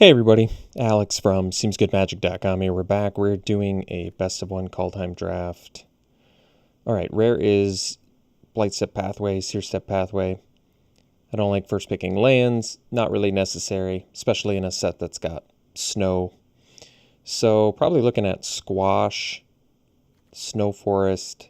Hey everybody, Alex from SeemsGoodMagic.com here. We're back. We're doing a best of one Kaldheim draft. Alright, rare is Blight Step Pathway, Seer Step Pathway. I don't like first picking lands, not really necessary, especially in a set that's got snow. So probably looking at Squash, Snow Forest.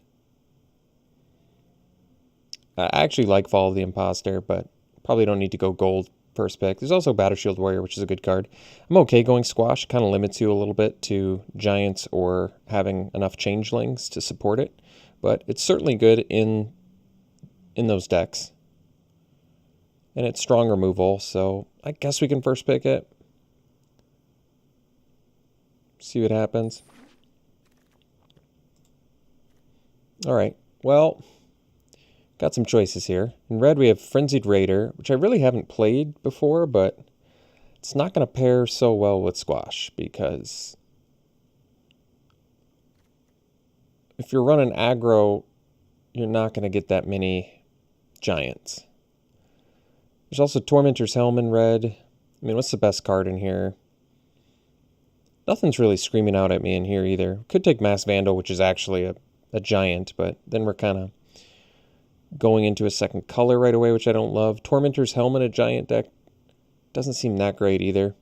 I actually like Fall of the Imposter, but probably don't need to go gold first pick. There's also Battleshield Warrior, which is a good card. I'm okay going Squash. It kind of limits you a little bit to Giants or having enough Changelings to support it. But it's certainly good in those decks. And it's strong removal, so I guess we can first pick it. See what happens. Alright, well, got some choices here. In red we have Frenzied Raider, which I really haven't played before, but it's not going to pair so well with Squash because if you're running aggro, you're not going to get that many Giants. There's also Tormentor's Helm in red. I mean, what's the best card in here? Nothing's really screaming out at me in here either. Could take Mass Vandal, which is actually a giant, but then we're kind of going into a second color right away, which I don't love. Tormentor's Helm in a giant deck doesn't seem that great either.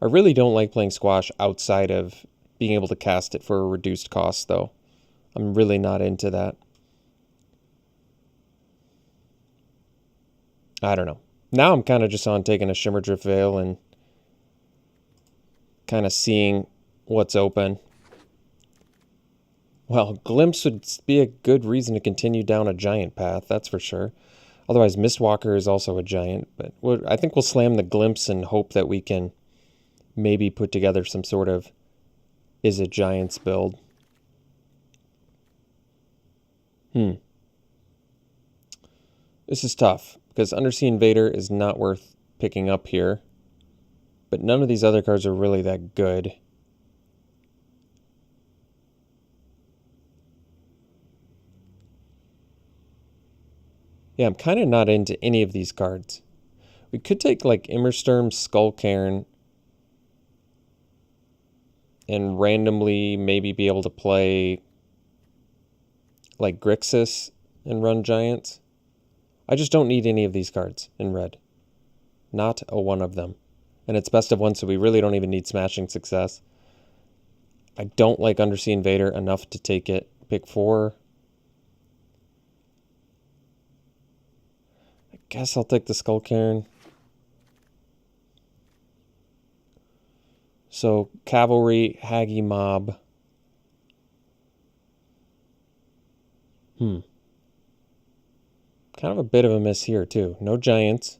I really don't like playing Squash outside of being able to cast it for a reduced cost, though. I'm really not into that. I don't know. Now I'm kind of just on taking a Shimmerdrift Veil and kind of seeing what's open. Well, Glimpse would be a good reason to continue down a giant path, that's for sure. Otherwise, Mistwalker is also a giant, but I think we'll slam the Glimpse and hope that we can maybe put together some sort of is it Giants build. This is tough, because Undersea Invader is not worth picking up here, but none of these other cards are really that good. Yeah, I'm kind of not into any of these cards. We could take like Immersturm's Skull Cairn and randomly maybe be able to play like Grixis and run Giants. I just don't need any of these cards in red. Not a one of them. And it's best of one, so we really don't even need Smashing Success. I don't like Undersea Invader enough to take it. Pick 4. I guess I'll take the Skull Cairn. So, Cavalry, Haggy Mob. Kind of a bit of a miss here, too. No Giants.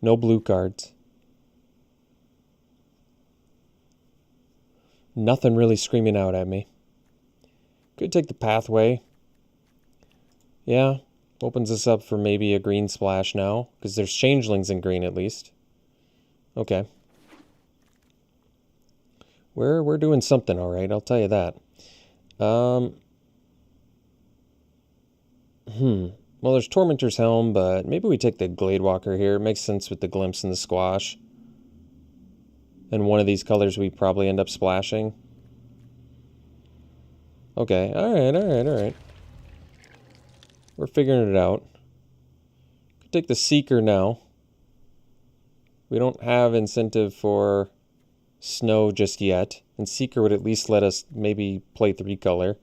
No blue cards. Nothing really screaming out at me. Could take the Pathway. Yeah, opens us up for maybe a green splash now, because there's Changelings in green at least. Okay. We're doing something all right, I'll tell you that. Well, there's Tormentor's Helm, but maybe we take the Gladewalker here. It makes sense with the Glimpse and the Squash. And one of these colors we probably end up splashing. Okay, alright. We're figuring it out. Could take the Seeker now. We don't have incentive for Snow just yet. And Seeker would at least let us maybe play 3 color.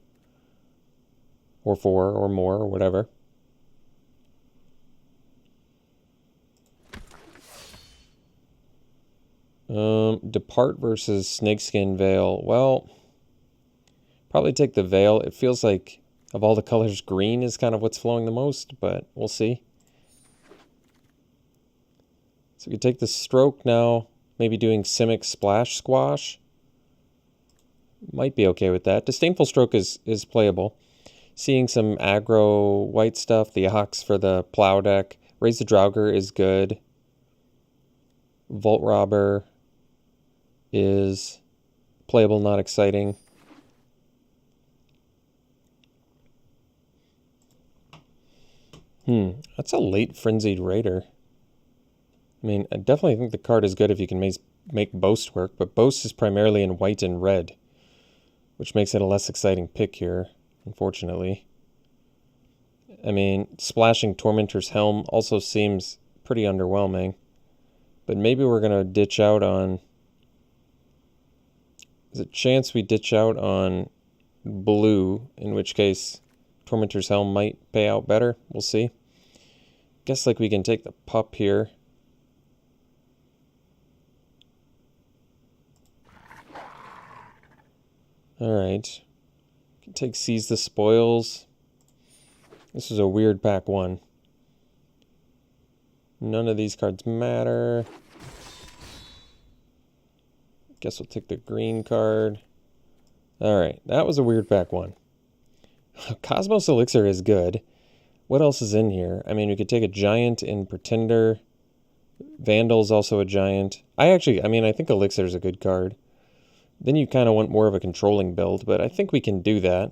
Or 4 or more or whatever. Depart versus Snakeskin Veil. Well, probably take the Veil. It feels like of all the colors, green is kind of what's flowing the most, but we'll see. So we could take the Stroke now, maybe doing Simic Splash Squash. Might be okay with that. Disdainful Stroke is playable. Seeing some aggro white stuff, the Ox for the Plow deck. Raise the Draugr is good. Vault Robber is playable, not exciting. That's a late Frenzied Raider. I mean, I definitely think the card is good if you can make Boast work, but Boast is primarily in white and red, which makes it a less exciting pick here, unfortunately. I mean, splashing Tormentor's Helm also seems pretty underwhelming, but maybe we're going to ditch out on... There's a chance we ditch out on blue, in which case Tormentor's Helm might pay out better. We'll see. Guess like we can take the pup here. Alright. Can take Seize the Spoils. This is a weird pack one. None of these cards matter. Guess we'll take the green card. Alright, that was a weird pack one. Cosmos Elixir is good. What else is in here? I mean, we could take a giant in Pretender. Vandal's also a giant. I think Elixir is a good card. Then you kind of want more of a controlling build, but I think we can do that.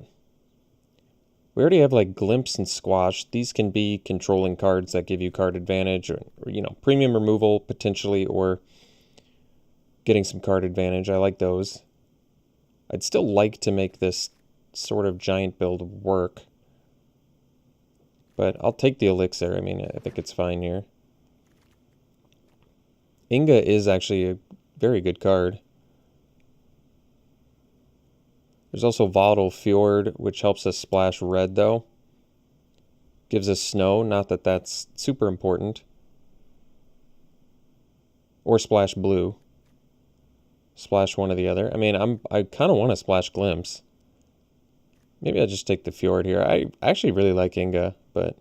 We already have like Glimpse and Squash. These can be controlling cards that give you card advantage or premium removal potentially, or getting some card advantage. I like those. I'd still like to make this sort of giant build work, but I'll take the Elixir. I mean, I think it's fine here. Inga is actually a very good card. There's also Volatile Fjord, which helps us splash red, though. Gives us snow, not that that's super important. Or splash blue. Splash one or the other. I mean, I kind of want to splash Glimpse. Maybe I'll just take the Fjord here. I actually really like Inga, but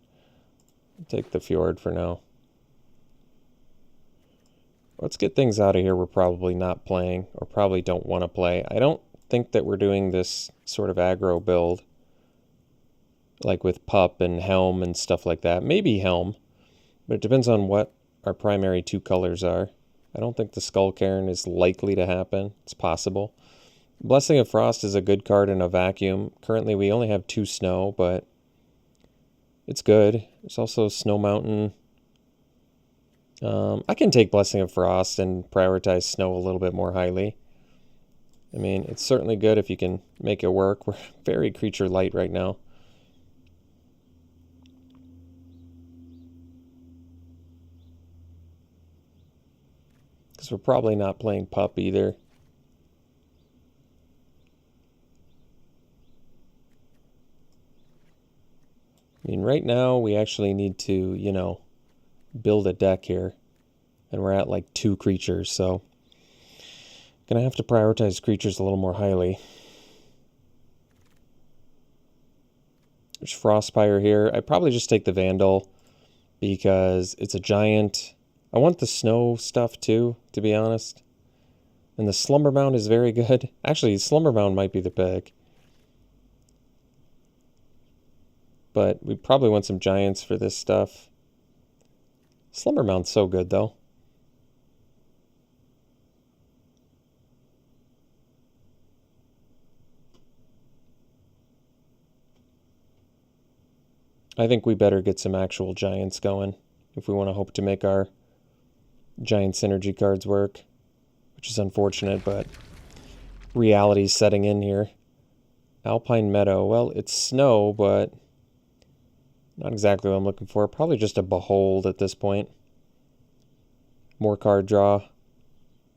I'll take the Fjord for now. Let's get things out of here we're probably not playing, or probably don't want to play. I don't think that we're doing this sort of aggro build, like with Pup and Helm and stuff like that. Maybe Helm, but it depends on what our primary two colors are. I don't think the Skull Cairn is likely to happen. It's possible. Blessing of Frost is a good card in a vacuum. Currently we only have 2 snow, but it's good. There's also Snow Mountain. I can take Blessing of Frost and prioritize snow a little bit more highly. I mean, it's certainly good if you can make it work. We're very creature light right now. Because we're probably not playing Pup either. I mean, right now we actually need to, build a deck here. And we're at like 2 creatures, so gonna have to prioritize creatures a little more highly. There's Frostpire here. I'd probably just take the Vandal because it's a giant. I want the snow stuff too, to be honest. And the Slumberbound is very good. Actually, Slumberbound might be the pick. But we probably want some giants for this stuff. Slumberbound's so good, though. I think we better get some actual giants going if we want to hope to make our giant synergy cards work, which is unfortunate, but reality's setting in here. Alpine Meadow. Well, it's snow, but not exactly what I'm looking for. Probably just a Behold at this point. More card draw.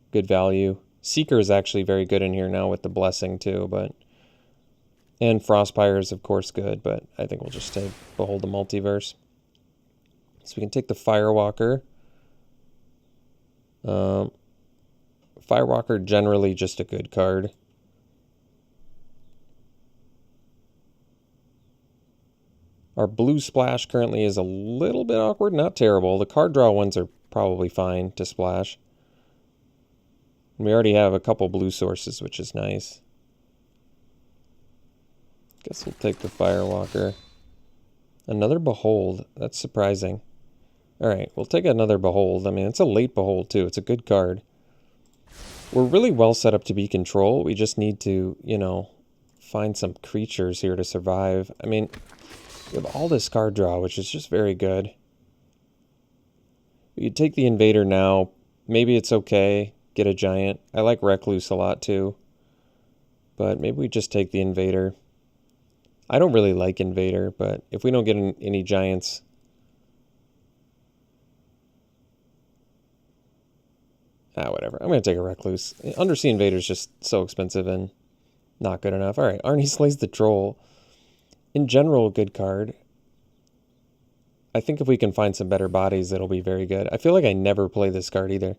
Good value. Seeker is actually very good in here now with the Blessing too, but... And Frostpire is, of course, good, but I think we'll just take Behold the Multiverse. So we can take the Firewalker. Firewalker, generally just a good card. Our blue splash currently is a little bit awkward, not terrible. The card draw ones are probably fine to splash. We already have a couple blue sources, which is nice. Guess we'll take the Firewalker. Another Behold. That's surprising. Alright, we'll take another Behold. I mean, it's a late Behold, too. It's a good card. We're really well set up to be control. We just need to, find some creatures here to survive. I mean, we have all this card draw, which is just very good. We could take the Invader now. Maybe it's okay. Get a Giant. I like Recluse a lot too. But maybe we just take the Invader. I don't really like Invader, but if we don't get any Giants... whatever. I'm going to take a Recluse. Undersea Invader is just so expensive and not good enough. All right, Arnie slays the Troll. In general, good card. I think if we can find some better bodies, it'll be very good. I feel like I never play this card either.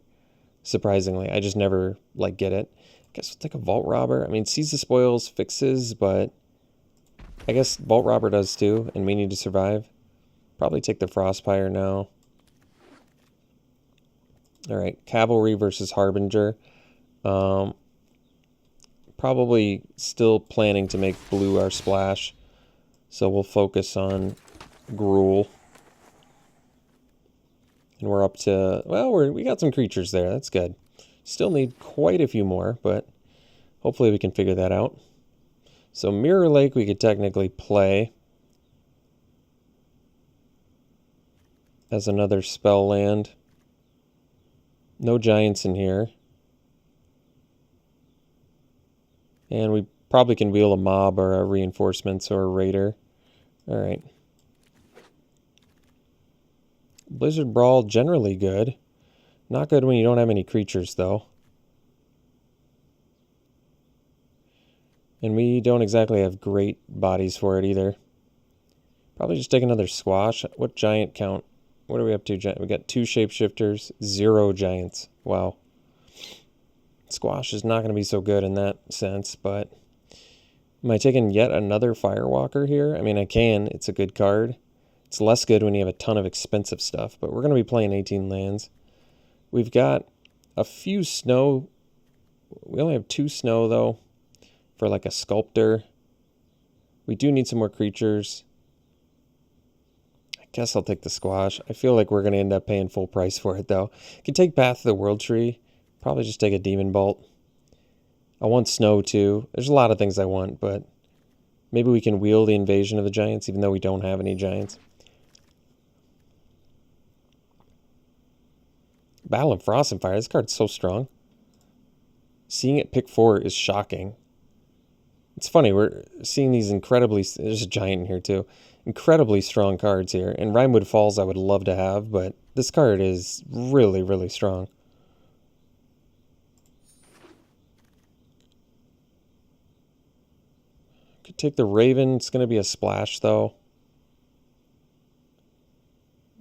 Surprisingly, I just never, like, get it. I guess we'll take a Vault Robber. I mean, Seize the Spoils fixes, but I guess Vault Robber does too, and we need to survive. Probably take the Frostpire now. All right, Cavalry versus Harbinger. Probably still planning to make blue our splash, so we'll focus on Gruul. And we're up to, well, we got some creatures there. That's good. Still need quite a few more, but hopefully we can figure that out. So Mirror Lake we could technically play as another spell land. No Giants in here. And we probably can wheel a Mob or a Reinforcements or a Raider. All right. Blizzard Brawl, generally good. Not good when you don't have any creatures, though. And we don't exactly have great bodies for it, either. Probably just take another Squash. What Giant count? What are we up to? We got 2 Shapeshifters, 0 Giants. Wow. Squash is not going to be so good in that sense, but... Am I taking yet another Firewalker here? I mean, I can. It's a good card. It's less good when you have a ton of expensive stuff, but we're going to be playing 18 lands. We've got a few snow. We only have 2 snow, though, for like a Sculptor. We do need some more creatures. I guess I'll take the Squash. I feel like we're going to end up paying full price for it, though. I could take Path of the World Tree. Probably just take a Demon Bolt. I want snow, too. There's a lot of things I want, but maybe we can wheel the Invasion of the Giants, even though we don't have any Giants. Battle of Frost and Fire. This card's so strong. Seeing it pick 4 is shocking. It's funny, we're seeing these incredibly... There's a Giant in here, too. Incredibly strong cards here. And Rimewood Falls I would love to have, but this card is really, really strong. Could take the Raven. It's going to be a splash, though.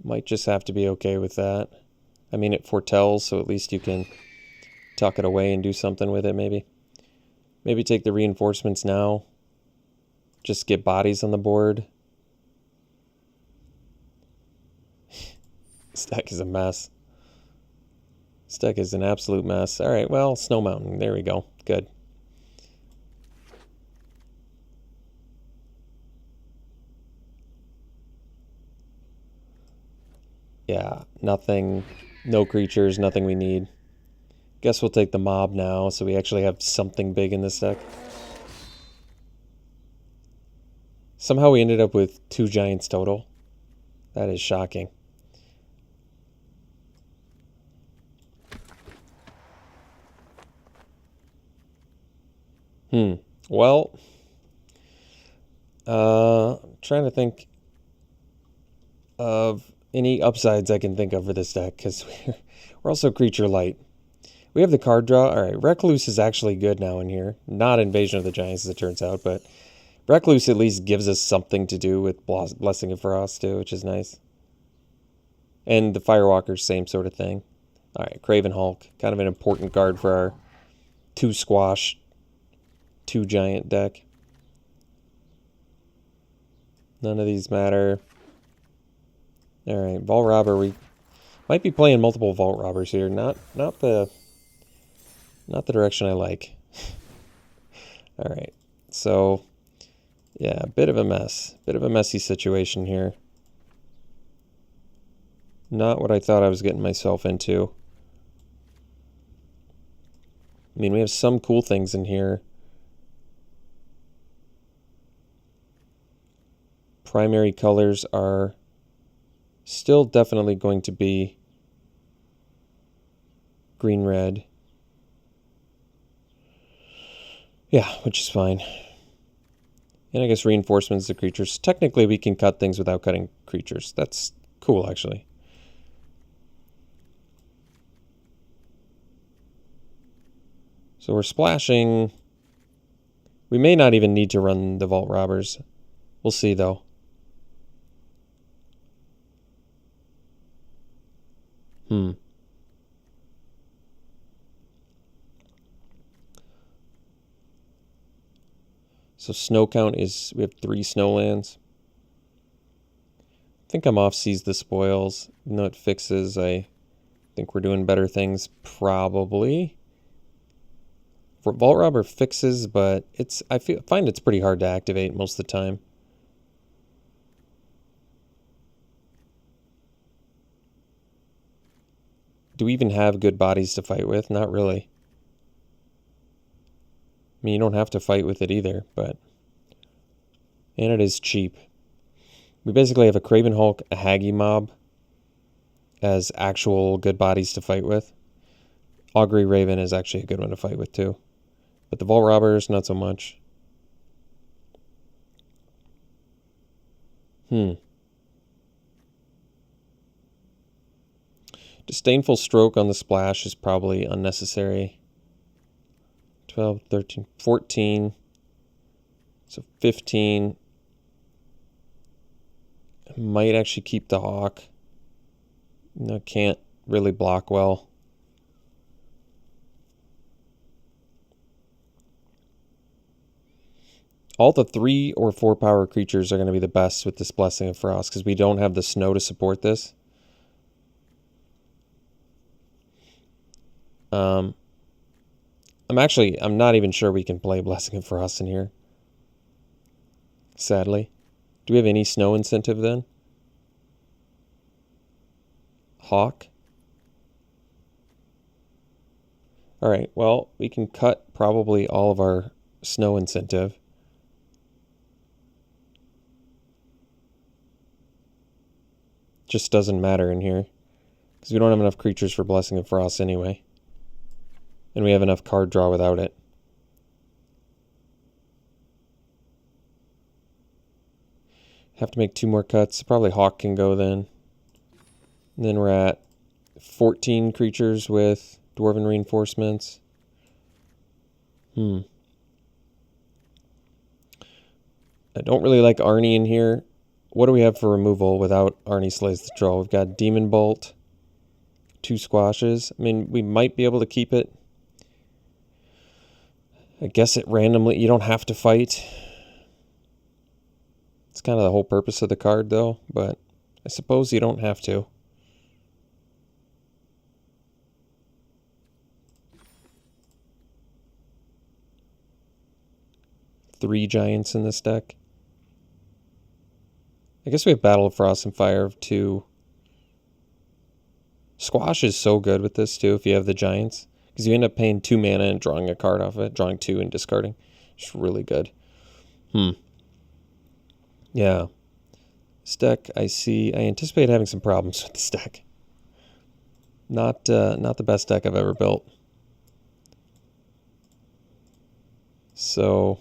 Might just have to be okay with that. I mean, it foretells, so at least you can tuck it away and do something with it, maybe. Maybe take the Reinforcements now. Just get bodies on the board. This deck is a mess. This deck is an absolute mess. All right, well, Snow Mountain. There we go. Good. Yeah, nothing, no creatures, nothing we need. Guess we'll take the Mob now, so we actually have something big in this deck. Somehow we ended up with 2 Giants total. That is shocking. Well, I'm trying to think of any upsides I can think of for this deck, because we're also creature light. We have the card draw. All right, Recluse is actually good now in here. Not Invasion of the Giants, as it turns out, but Recluse at least gives us something to do with Blessing of Frost, too, which is nice. And the Firewalker's same sort of thing. All right, Craven Hulk. Kind of an important card for our 2 Squash, 2 Giant deck. None of these matter. All right, Vault Robber. We might be playing multiple Vault Robbers here. Not the direction I like. All right, so yeah, a bit of a mess. Bit of a messy situation here. Not what I thought I was getting myself into. I mean, we have some cool things in here. Primary colors are still definitely going to be green-red. Yeah, which is fine. And I guess reinforcements to creatures. Technically, we can cut things without cutting creatures. That's cool, actually. So we're splashing. We may not even need to run the Vault Robbers. We'll see, though. So snow count is, we have 3 snowlands. I think I'm off Seize the Spoils. Even though it fixes, I think we're doing better things, probably. For Vault Robber fixes, but I find it's pretty hard to activate most of the time. Do we even have good bodies to fight with? Not really. I mean, you don't have to fight with it either, but... And it is cheap. We basically have a Craven Hulk, a Haggy Mob, as actual good bodies to fight with. Augury Raven is actually a good one to fight with, too. But the Vault Robbers, not so much. Disdainful Stroke on the splash is probably unnecessary. 12, 13, 14. So 15. I might actually keep the Hawk. No, can't really block well. All the 3 or 4 power creatures are going to be the best with this Blessing of Frost because we don't have the snow to support this. I'm not even sure we can play Blessing of Frost in here. Sadly. Do we have any snow incentive then? Hawk? Alright, well, we can cut probably all of our snow incentive. Just doesn't matter in here. Because we don't have enough creatures for Blessing of Frost anyway. And we have enough card draw without it. Have to make 2 more cuts. Probably Hawk can go then. And then we're at 14 creatures with Dwarven Reinforcements. I don't really like Arnie in here. What do we have for removal without Arnie Slays the Troll? We've got Demon Bolt, 2 squashes. I mean, we might be able to keep it. I guess it randomly, you don't have to fight. It's kind of the whole purpose of the card, though, but I suppose you don't have to. Three giants in this deck. I guess we have Battle of Frost and Fire of 2. Squash is so good with this, too, if you have the giants. Because you end up paying 2 mana and drawing a card off of it. Drawing 2 and discarding. It's really good. Yeah. This deck, I anticipate having some problems with this deck. Not the best deck I've ever built. So...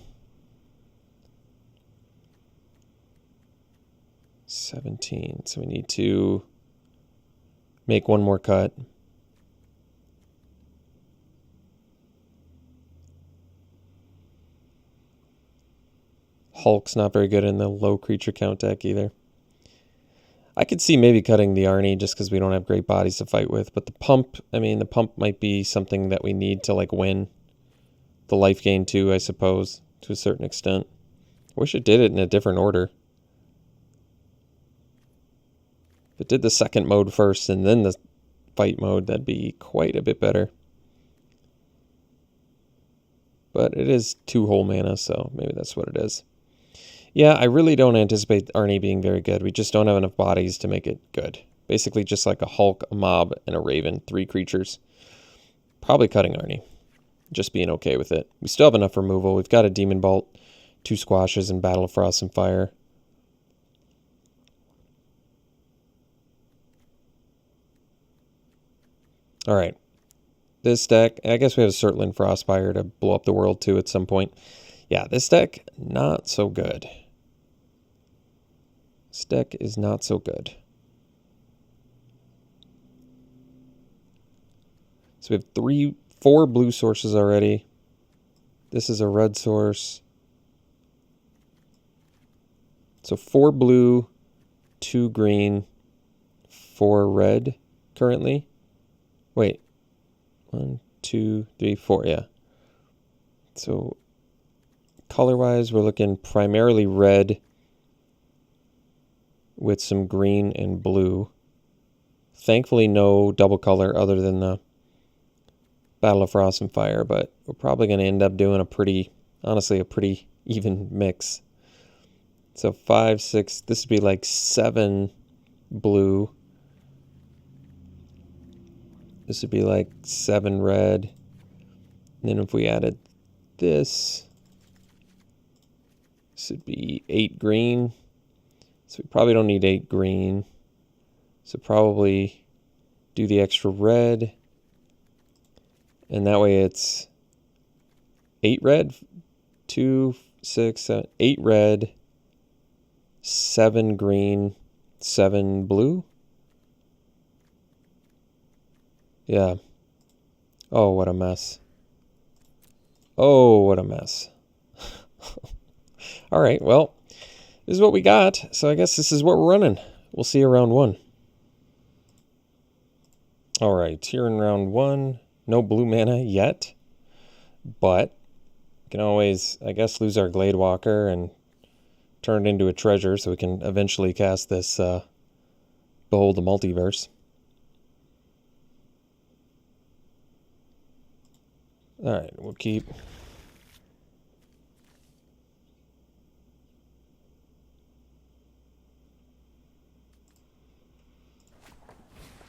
17. So we need to make 1 more cut. Hulk's not very good in the low creature count deck either. I could see maybe cutting the Arnie just because we don't have great bodies to fight with. But the pump, the pump might be something that we need to like win. The life gain too, I suppose, to a certain extent. I wish it did it in a different order. If it did the second mode first and then the fight mode, that'd be quite a bit better. But it is 2 whole mana, so maybe that's what it is. Yeah, I really don't anticipate Arnie being very good. We just don't have enough bodies to make it good. Basically just like a Hulk, a Mob, and a Raven. 3 creatures. Probably cutting Arnie. Just being okay with it. We still have enough removal. We've got a Demon Bolt, 2 squashes, and Battle of Frost and Fire. Alright. This deck, I guess we have a Surtland Frostfire to blow up the world too at some point. Yeah, this deck, not so good. This deck is not so good. So we have 4 blue sources already. This is a red source. So 4 blue, 2 green, 4 red currently. Wait. 1, 2, 3, 4, yeah. So color-wise, we're looking primarily red with some green and blue. Thankfully, no double color other than the Battle of Frost and Fire, but we're probably going to end up doing honestly, a pretty even mix. So 5, 6, this would be like 7 blue. This would be like 7 red. And then if we added this would be 8 green. So we probably don't need 8 green. So probably do the extra red. And that way it's 8 red, 2, 6, 7, 8 red, 7 green, 7 blue. Yeah. Oh, what a mess. Oh, what a mess. All right, well, this is what we got. So I guess this is what we're running. We'll see you round 1. All right, here in round 1, no blue mana yet, but we can always, I guess, lose our Glade Walker and turn it into a treasure so we can eventually cast this Behold the Multiverse. All right, we'll keep.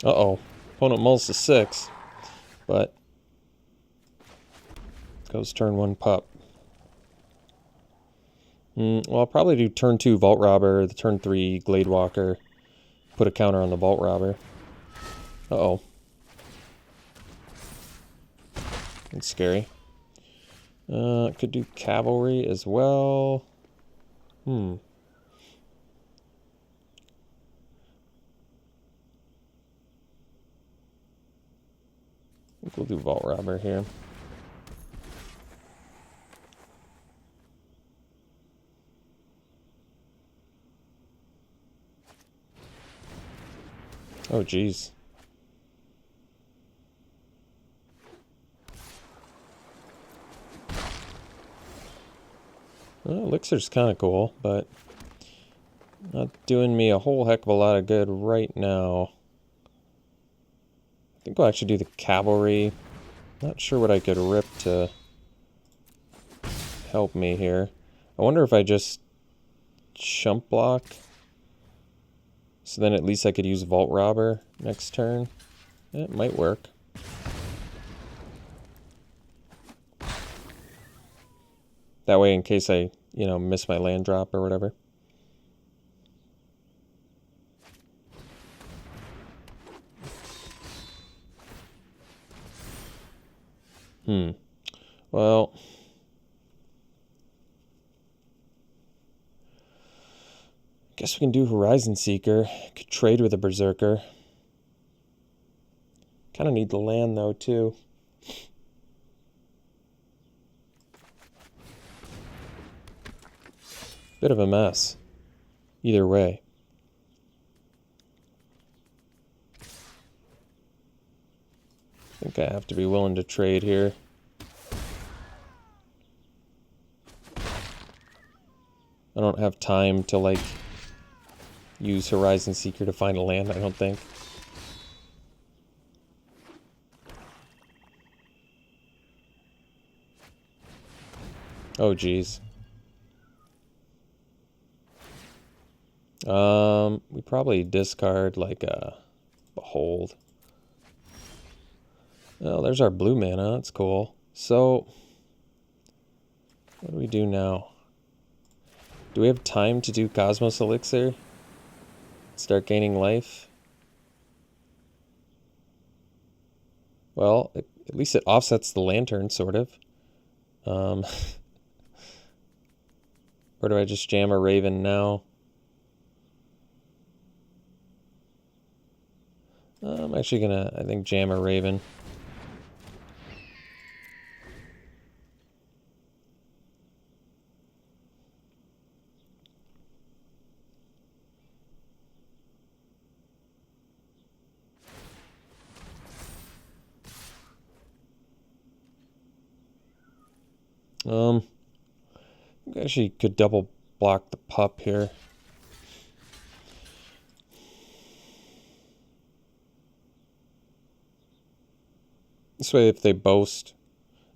Uh-oh. Opponent mulls to 6, but goes turn 1 pup. Well, I'll probably do turn 2 Vault Robber, the turn 3 Glade Walker, put a counter on the Vault Robber. Uh-oh. That's scary. Could do Cavalry as well. I think we'll do Vault Robber here. Oh, geez. Well, Elixir's kind of cool, but not doing me a whole heck of a lot of good right now. I think we'll actually do the Cavalry. Not sure what I could rip to help me here. I wonder if I just chump block. So then at least I could use Vault Robber next turn. It might work. That way, in case I, miss my land drop or whatever. Well, guess we can do Horizon Seeker. Could trade with a Berserker. Kind of need the land, though, too. Bit of a mess. Either way. I think I have to be willing to trade here. I don't have time to, use Horizon Seeker to find a land, I don't think. Oh, geez. We probably discard, a Behold. Oh, there's our blue mana. That's cool. So, what do we do now? Do we have time to do Cosmos Elixir? Start gaining life? Well, At least it offsets the lantern, sort of. Or do I just jam a Raven now? I'm actually gonna, I think, jam a Raven. I actually could double block the pup here. This way, if they boast,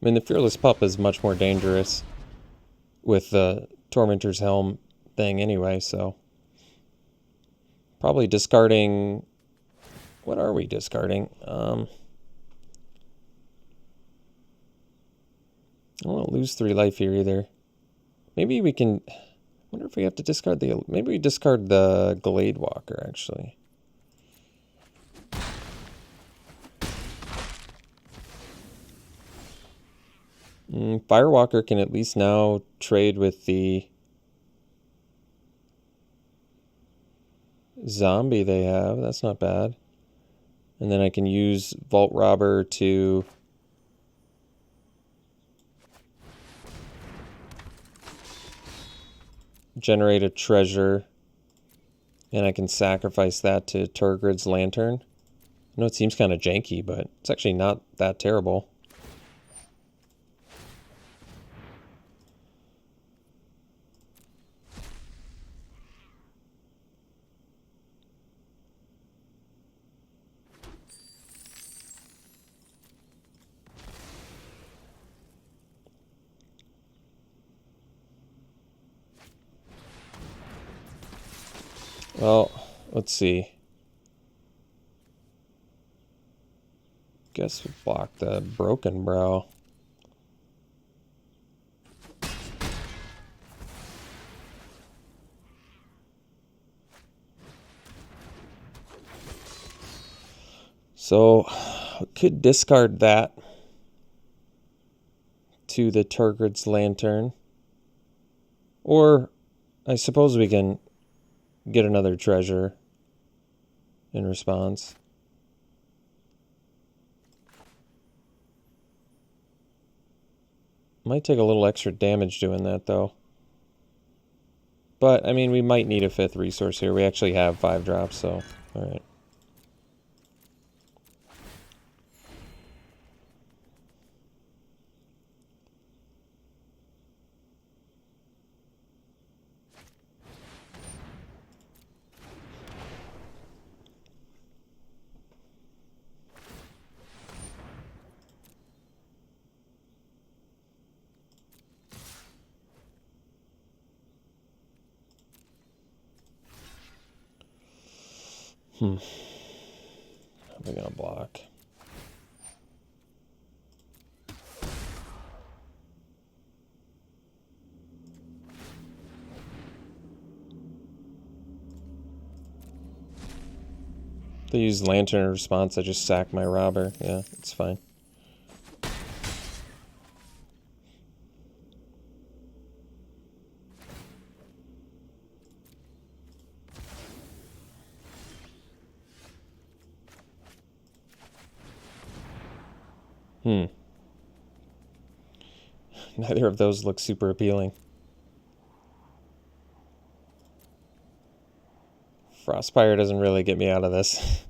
I mean, the Fearless Pup is much more dangerous with the Tormentor's Helm thing anyway, so probably discarding. What are we discarding? I don't want to lose 3 life here either. Maybe we can. I wonder if we have to discard the. Maybe we discard the Glade Walker actually. Firewalker can at least now trade with the zombie they have. That's not bad. And then I can use Vault Robber to generate a treasure. And I can sacrifice that to Turgrid's Lantern. I know it seems kind of janky, but it's actually not that terrible. Well, let's see. Guess we block the Broken Brow. So, we could discard that to the Turgrid's Lantern. Or, I suppose we can get another treasure in response. Might take a little extra damage doing that, though. But, I mean, we might need a 5th resource here. We actually have 5 drops, so, alright. How are we gonna block? If they use Lantern in response, I just sack my Robber. Yeah, it's fine. Neither of those look super appealing. Frostfire doesn't really get me out of this.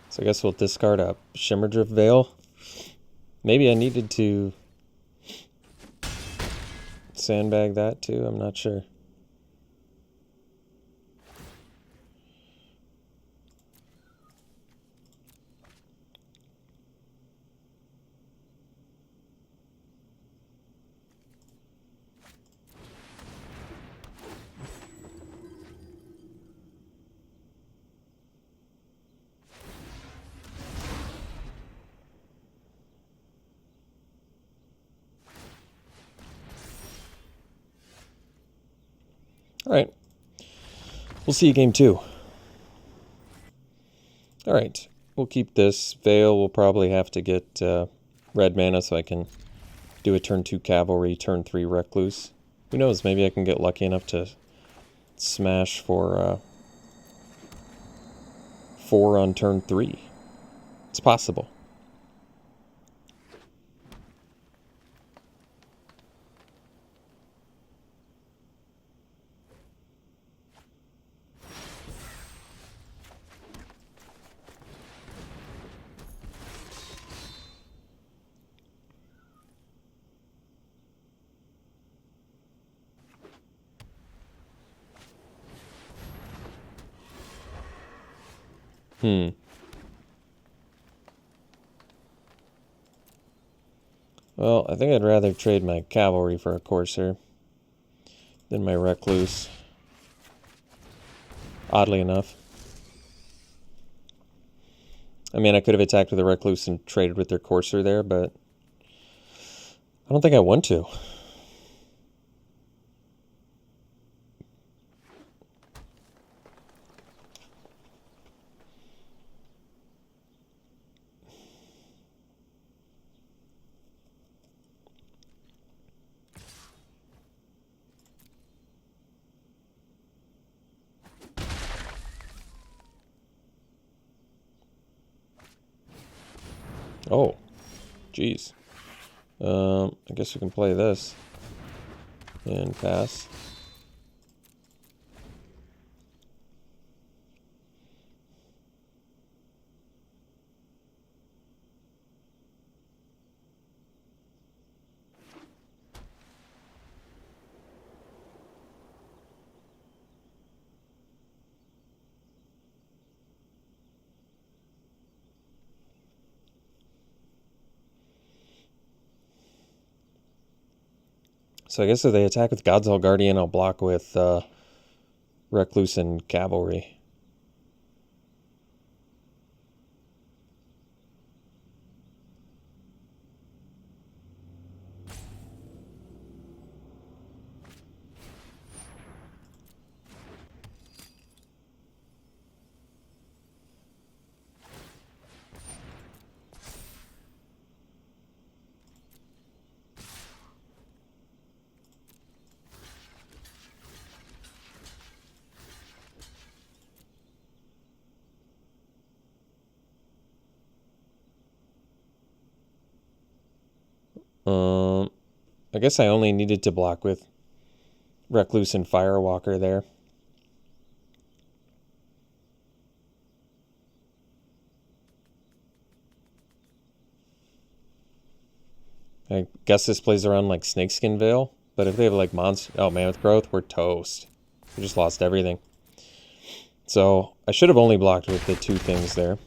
So I guess we'll discard a Shimmerdrift Veil. Maybe I needed to sandbag that too, I'm not sure. Alright. We'll see you game 2. Alright. We'll keep this. Veil will probably have to get red mana so I can do a turn 2 Cavalry, turn 3 Recluse. Who knows, maybe I can get lucky enough to smash for 4 on turn 3. It's possible. Well, I think I'd rather trade my Cavalry for a Courser than my Recluse. Oddly enough. I mean, I could have attacked with the Recluse and traded with their Courser there, but I don't think I want to. Oh, geez. I guess we can play this and pass. So I guess if they attack with God's All Guardian, I'll block with Recluse and Cavalry. I guess I only needed to block with Recluse and Firewalker there. I guess this plays around like Snakeskin Veil, but if they have like monster... Oh, Mammoth Growth, we're toast. We just lost everything. So I should have only blocked with the 2 things there.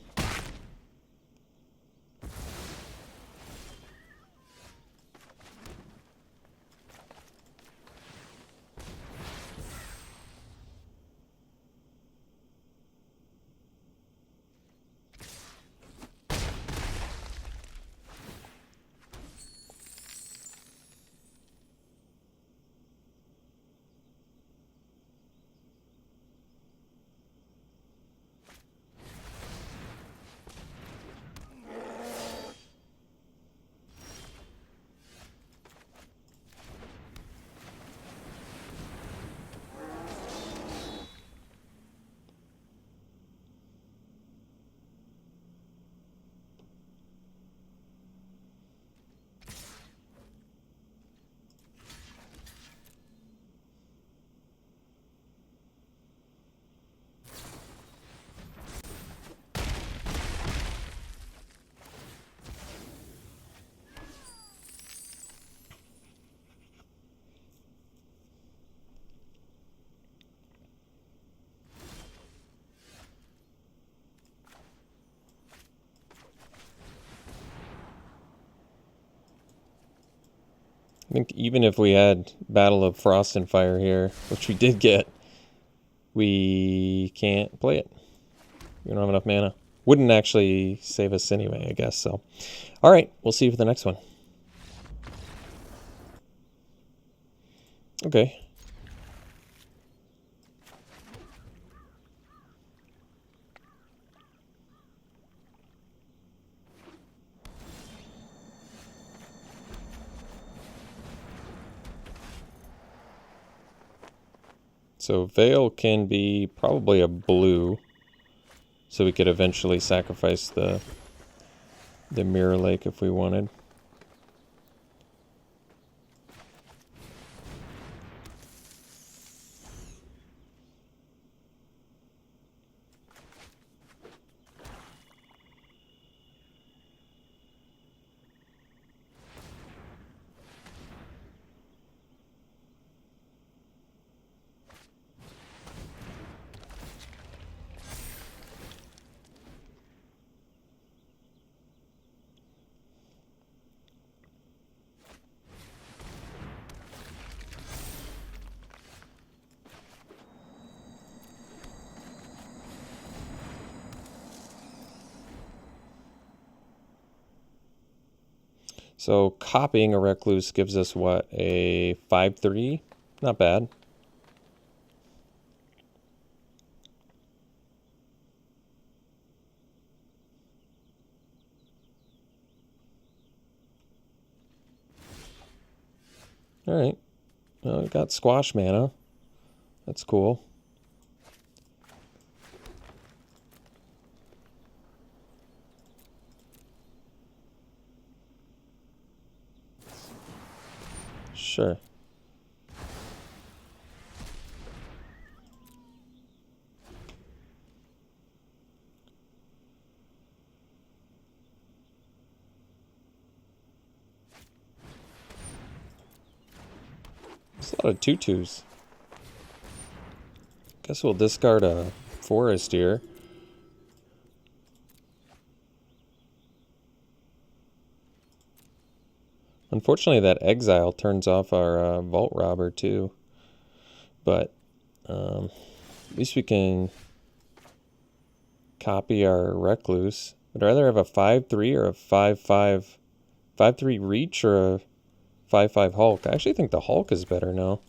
I think even if we had Battle of Frost and Fire here, which we did get, we can't play it. We don't have enough mana. Wouldn't actually save us anyway, I guess. So, all right, we'll see you for the next one. Okay. So Veil can be probably a blue, so we could eventually sacrifice the Mirror Lake if we wanted. So copying a Recluse gives us what, a 5/3? Not bad. Alright. Well, we got squash mana. That's cool. Sure. There's a lot of 2/2s. Guess we'll discard a forest here. Unfortunately, that exile turns off our Vault Robber too. But at least we can copy our Recluse. I'd rather have a 5/3 or a 5/5, 5/3 reach or a 5/5 Hulk. I actually think the Hulk is better now.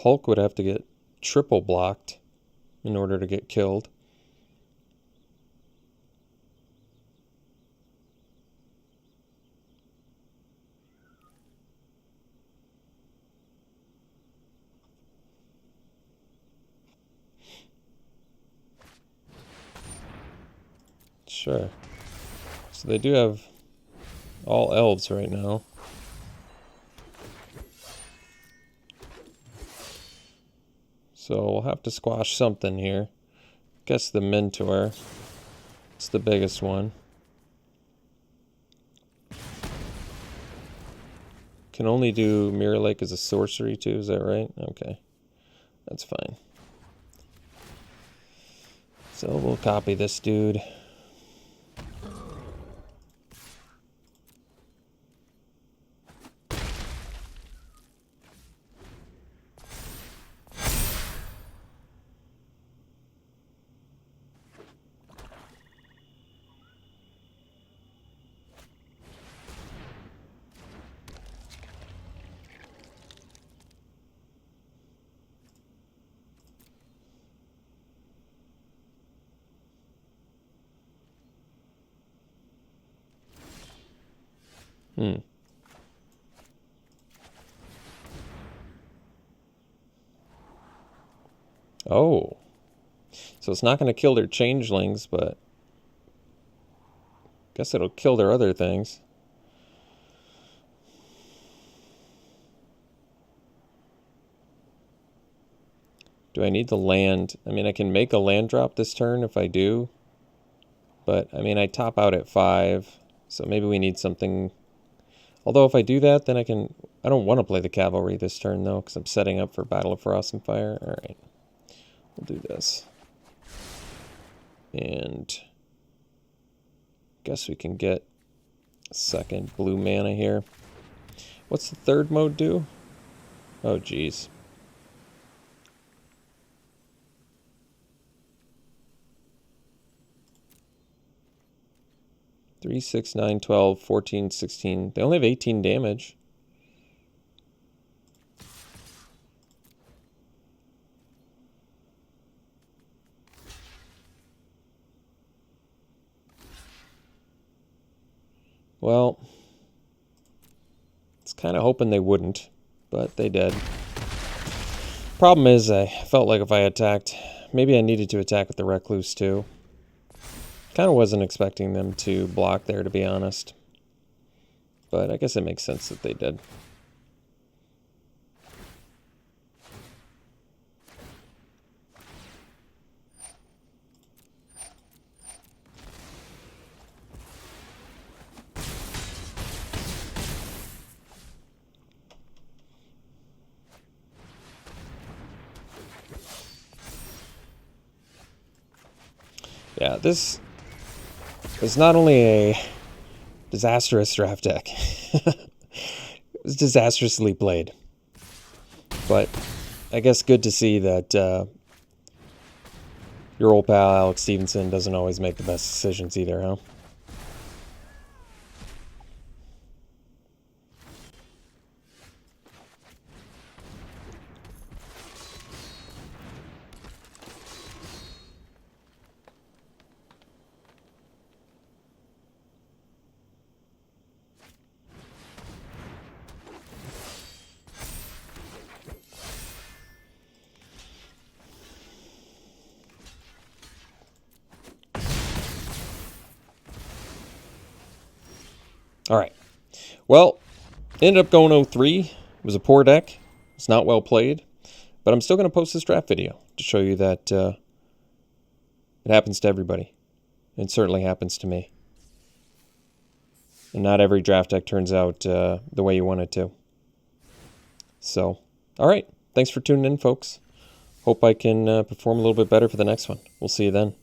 Hulk would have to get triple blocked in order to get killed. Sure. So they do have all elves right now. So we'll have to squash something here. Guess the Mentor. It's the biggest one. Can only do Mirror Lake as a sorcery too, is that right? Okay. That's fine. So we'll copy this dude. Oh. So it's not going to kill their changelings, but I guess it'll kill their other things. Do I need the land? I mean, I can make a land drop this turn if I do. But, I mean, I top out at 5. So maybe we need something. Although if I do that, then I can... I don't want to play the cavalry this turn, though, because I'm setting up for Battle of Frost and Fire. Alright. We'll do this. And... guess we can get a second blue mana here. What's the third mode do? Oh, geez. 3, 6, 9, 12, 14, 16. They only have 18 damage. Well, I was kind of hoping they wouldn't, but they did. Problem is, I felt like if I attacked, maybe I needed to attack with the Recluse too. Kind of wasn't expecting them to block there, to be honest. But I guess it makes sense that they did. Yeah, this is not only a disastrous draft deck. It was disastrously played. But I guess good to see that your old pal Alex Stephenson doesn't always make the best decisions either, huh? All right. Well, ended up going 0-3. It was a poor deck. It's not well played. But I'm still going to post this draft video to show you that it happens to everybody. It certainly happens to me. And not every draft deck turns out the way you want it to. So, all right. Thanks for tuning in, folks. Hope I can perform a little bit better for the next one. We'll see you then.